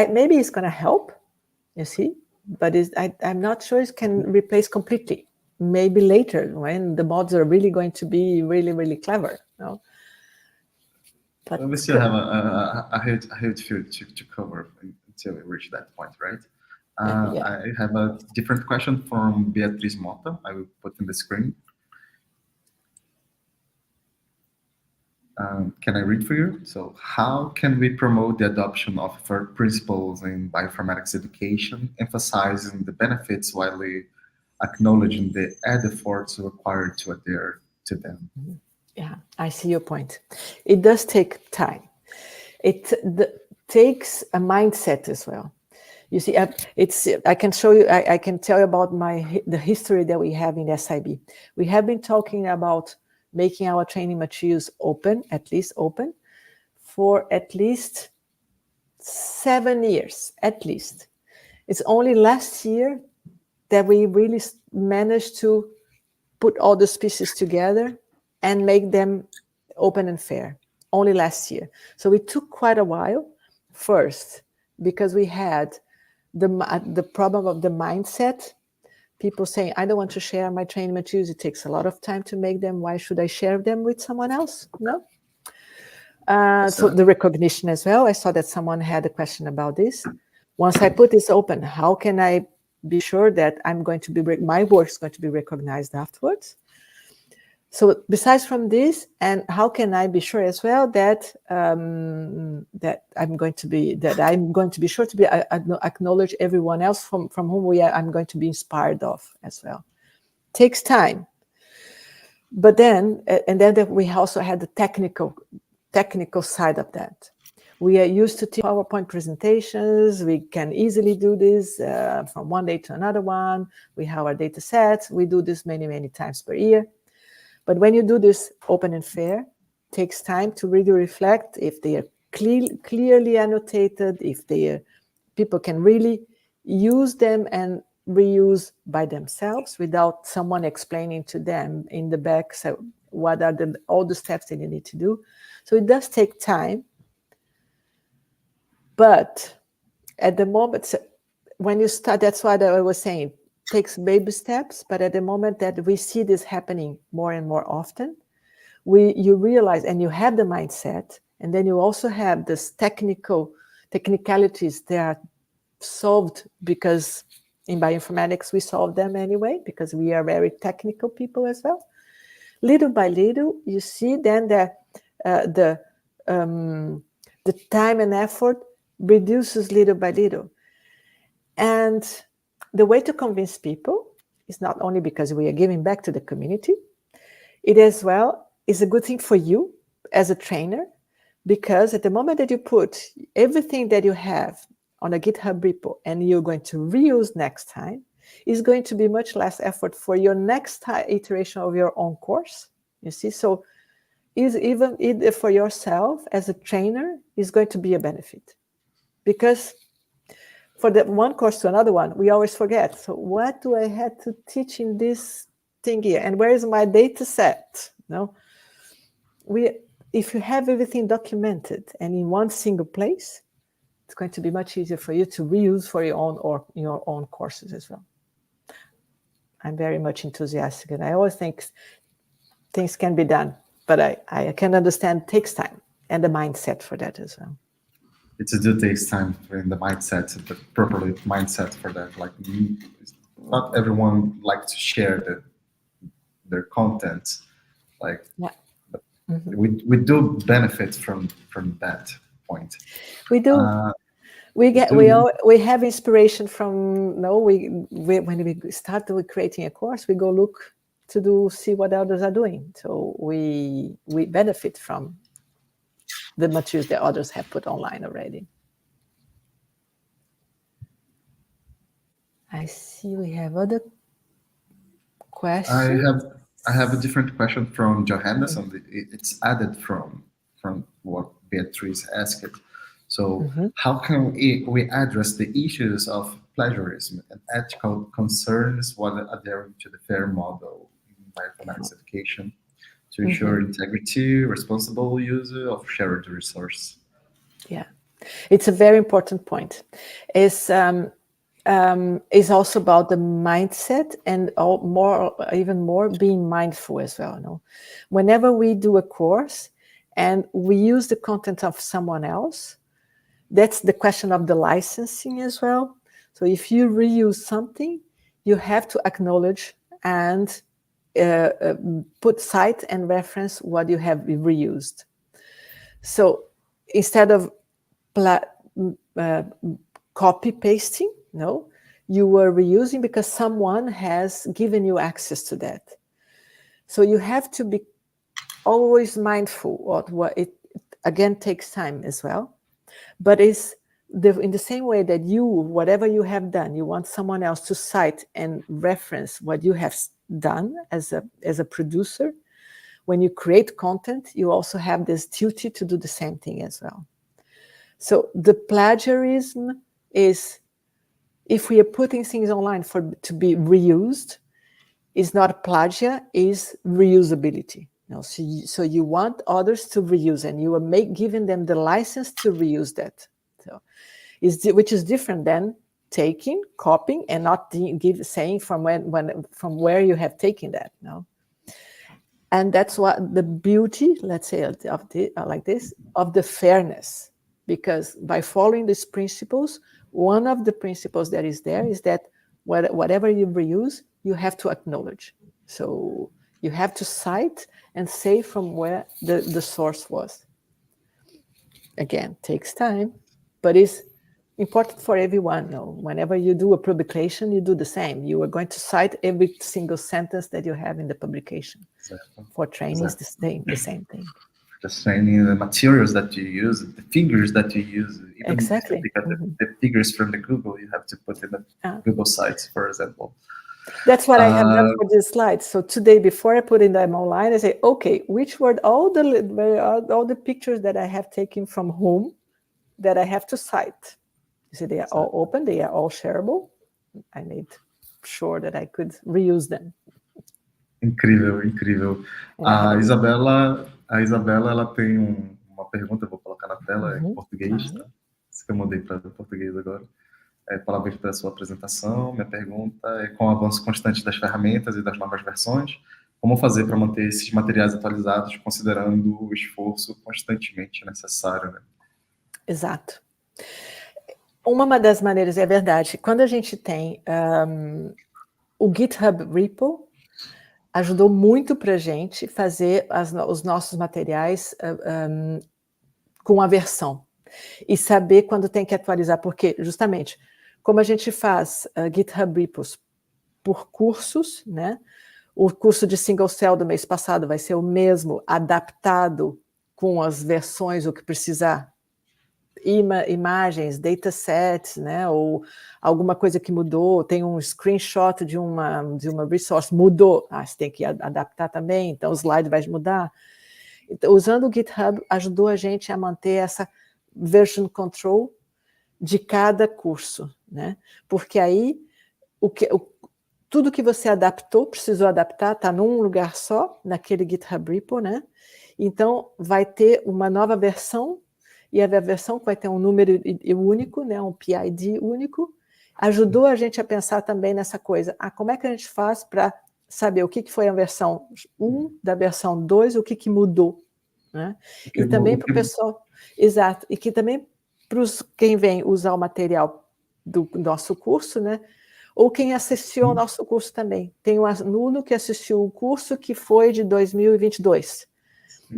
Maybe it's going to help, you see, but I'm not sure it can replace completely. Maybe later when the mods are really going to be really, really clever. But we still have a huge field to cover until we reach that point, right? Yeah. I have a different question from Beatriz Mota. I will put in the screen. Can I read for you? So, how can we promote the adoption of third principles in bioinformatics education, emphasizing the benefits while acknowledging the added efforts required to adhere to them? Yeah, I see your point. It does take time. It takes a mindset as well. You see, I can show you. I can tell you about the history that we have in SIB. We have been talking about making our training materials open, at least open, for at least 7 years, at least. It's only last year that we really managed to put all the pieces together and make them open and fair, only last year. So it took quite a while, first, because we had the problem of the mindset. People saying, I don't want to share my training materials. It takes a lot of time to make them. Why should I share them with someone else? No. So the recognition as well. I saw that someone had a question about this. Once I put this open, how can I be sure that my work is going to be recognized afterwards? So besides from this, and how can I be sure as well that I'm going to be sure to be acknowledge everyone else from whom I'm going to be inspired of as well. Takes time, but then we also had the technical side of that. We are used to PowerPoint presentations. We can easily do this from one day to another one. We have our data sets. We do this many times per year. But when you do this open and fair, it takes time to really reflect if they are clearly annotated, if people can really use them and reuse by themselves without someone explaining to them in the back, so what are all the steps that you need to do. So it does take time. But at the moment, when you start, that's what I was saying, takes baby steps, but at the moment that we see this happening more and more often, you realize, and you have the mindset, and then you also have this technicalities that are solved, because in bioinformatics we solve them anyway, because we are very technical people as well. Little by little, you see then that the time and effort reduces little by little. And the way to convince people is not only because we are giving back to the community, it as well is a good thing for you as a trainer, because at the moment that you put everything that you have on a GitHub repo and you're going to reuse next time, is going to be much less effort for your next iteration of your own course. You see, so is even either for yourself as a trainer is going to be a benefit, because for the one course to another one, we always forget. So what do I have to teach in this thing here? And where is my data set? No, if you have everything documented and in one single place, it's going to be much easier for you to reuse for your own or your own courses as well. I'm very much enthusiastic, and I always think things can be done, but I can understand it takes time and the mindset for that as well. It takes time in the mindset, the proper mindset for that. Like, not everyone likes to share their content. Like, yeah. we do benefit from that point. We do. We have inspiration from when we start with creating a course, we go look to see what others are doing. So we benefit from the materials that others have put online already. I see we have other questions. I have a different question from Johannes. It's added from what Beatrice asked. So how can we address the issues of plagiarism and ethical concerns while adhering to the FAIR model in bioinformatics education to ensure integrity, responsible use of shared resource? Yeah, it's a very important point. It's also about the mindset and even more being mindful as well. No? Whenever we do a course and we use the content of someone else, that's the question of the licensing as well. So if you reuse something, you have to acknowledge and cite and reference what you have reused. So instead of copy pasting, no, you were reusing because someone has given you access to that. So you have to be always mindful of what it again takes time as well. But it's in the same way that whatever you have done, you want someone else to cite and reference what you have done as a producer. When you create content, you also have this duty to do the same thing as well. So the plagiarism is, if we are putting things online to be reused, is not plagiat, is reusability. So you want others to reuse, and you are giving them the license to reuse that. So, which is different than taking, copying, and not saying from where you have taken that. No, and that's what the beauty, let's say, of the fairness, because by following these principles, one of the principles that is there is that whatever you reuse, you have to acknowledge. So you have to cite and say from where the source was. Again, takes time, but it's important for everyone. Whenever you do a publication, you do the same. You are going to cite every single sentence that you have in the publication. Exactly. For training, it's the same thing. Just training, the materials that you use, the figures that you use. Even exactly. Because the figures from the Google, you have to put in the Google sites, for example. That's what I have done for this slide. So today, before I put in them online, I say, okay, which were all the pictures that I have taken from home that I have to cite? You see, they are all open, they are all shareable. I made sure that I could reuse them. Incrível, incrível. A Isabela, ela tem uma pergunta, eu vou colocar na tela em português, tá? Isso que eu mudei para português agora. Parabéns pela sua apresentação. Minha pergunta é: com o avanço constante das ferramentas e das novas versões, como fazer para manter esses materiais atualizados, considerando o esforço constantemente necessário, né? Exato. Uma das maneiras, é verdade, quando a gente tem o GitHub Repo, ajudou muito para a gente fazer os nossos materiais com a versão e saber quando tem que atualizar, porque justamente como a gente faz GitHub Repos por cursos, né? O curso de single cell do mês passado vai ser o mesmo, adaptado com as versões, o que precisar, imagens, datasets, né, ou alguma coisa que mudou, tem um screenshot de uma resource, mudou, você tem que adaptar também, então o slide vai mudar. Então, usando o GitHub, ajudou a gente a manter essa version control de cada curso, né, porque aí tudo que você adaptou, precisou adaptar, está num lugar só, naquele GitHub repo, né? Então, vai ter uma nova versão, e a versão vai ter um número único, né? Um PID único. Ajudou a gente a pensar também nessa coisa. Como é que a gente faz para saber o que foi a versão 1 da versão 2, o que mudou, né? E também para o pessoal... Exato. E que também para quem vem usar o material do nosso curso, né? Ou quem assistiu ao nosso curso também. Tem um aluno que assistiu o curso que foi de 2022.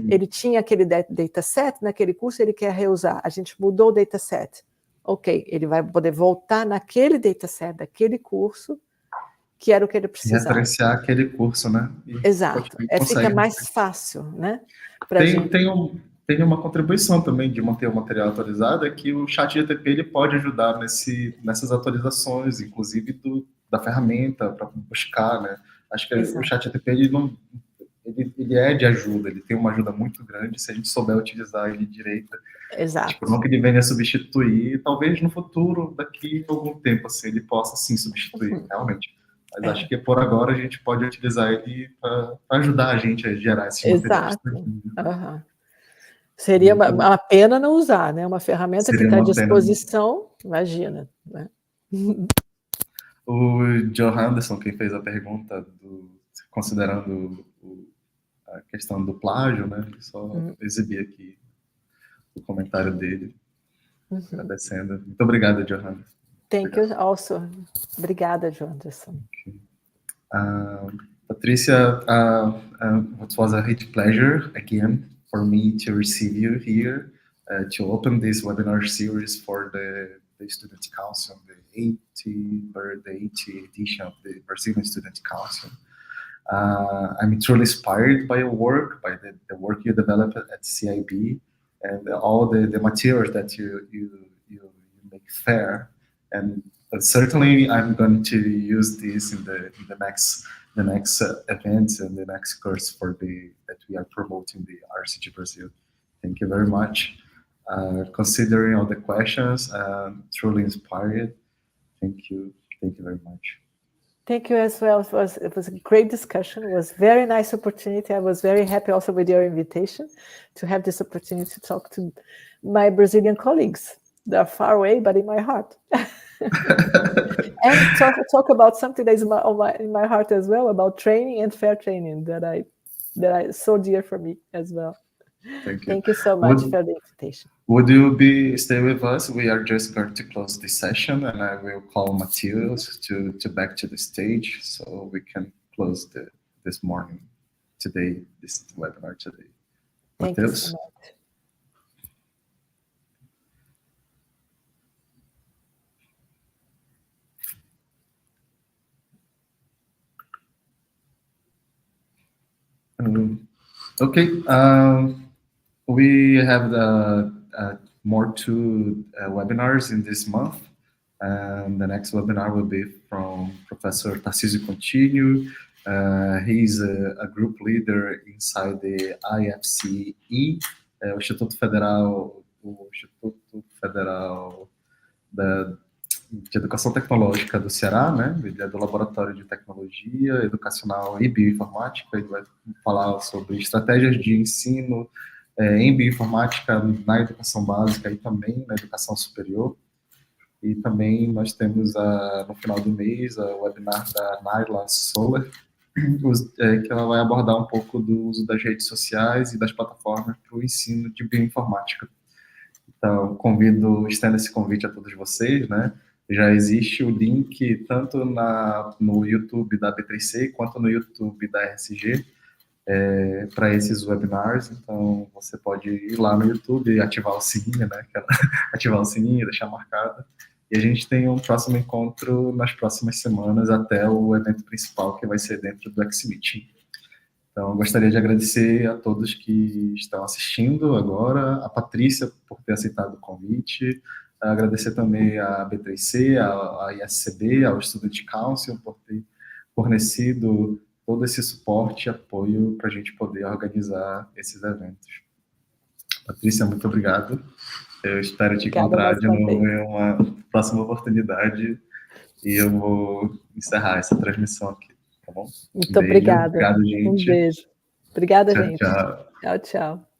Ele tinha aquele dataset naquele curso, ele quer reusar. A gente mudou o dataset. Ok, ele vai poder voltar naquele dataset daquele curso, que era o que ele precisava. Referenciar aquele curso, né? Exato. Fica mais fácil, né? Tem uma contribuição também de manter o material atualizado, é que o chat GTP ele pode ajudar nessas atualizações, inclusive da ferramenta para buscar, né? Acho que o chat GTP ele é de ajuda, ele tem uma ajuda muito grande se a gente souber utilizar ele direito. Exato. Tipo, não que ele venha substituir, talvez no futuro, daqui a algum tempo, assim, ele possa sim substituir, realmente. Mas acho que por agora a gente pode utilizar ele para ajudar a gente a gerar esses materiais. Exato. Seria uma pena não usar, né? Uma ferramenta que está à disposição, imagina. Né? O Joe Anderson, quem fez a pergunta, considerando a questão do plágio, né? Só exibir aqui o comentário dele, agradecendo. Muito obrigado, Joe Anderson. Thank you also. Obrigada, Joe Anderson. Patricia, it was a great pleasure again for me to receive you here to open this webinar series for the Student Council, the 80th edition of the Brazilian Student Council. I'm truly inspired by your work, by the work you developed at CIB, and all the materials that you make fair. And certainly, I'm going to use this in the next events and the next course that we are promoting, the RCG Brazil. Thank you very much. Considering all the questions, truly inspired. Thank you very much. Thank you as well. It was a great discussion. It was a very nice opportunity. I was very happy also with your invitation to have this opportunity to talk to my Brazilian colleagues. They're far away, but in my heart. And talk about something that is in my heart as well, about training and fair training that I so dear for me as well. Thank you. Thank you so much for the invitation. Would you stay with us? We are just going to close this session, and I will call Matheus to back to the stage so we can close this webinar today. Thank you so much. Okay, we have more two webinars in this month. And the next webinar will be from Professor Tarcísio Contino. He's a group leader inside the IFCE, o Instituto Federal de Educação Tecnológica do Ceará, né? Ele é do Laboratório de Tecnologia Educacional e Bioinformática. Ele vai falar sobre estratégias de ensino em bioinformática na educação básica e também na educação superior. E também nós temos, no final do mês, o webinar da Naila Soller, que ela vai abordar um pouco do uso das redes sociais e das plataformas para o ensino de bioinformática. Então, estendo esse convite a todos vocês, né? Já existe o link tanto no YouTube da B3C quanto no YouTube da RSG para esses webinars. Então, você pode ir lá no YouTube e ativar o sininho, né? Ativar o sininho, deixar marcado. E e a gente tem um próximo encontro nas próximas semanas até o evento principal, que vai ser dentro do X-Meeting. Então, eu gostaria de agradecer a todos que estão assistindo agora, a Patrícia por ter aceitado o convite, agradecer também a B3C, a ISCB, ao Student Council por ter fornecido todo esse suporte e apoio para a gente poder organizar esses eventos. Patrícia, muito obrigado. Eu espero te encontrar de novo em uma próxima oportunidade e eu vou encerrar essa transmissão aqui, tá bom? Muito obrigada. Obrigado, gente. Um beijo. Obrigada, Tchau, gente. tchau. Tchau, tchau.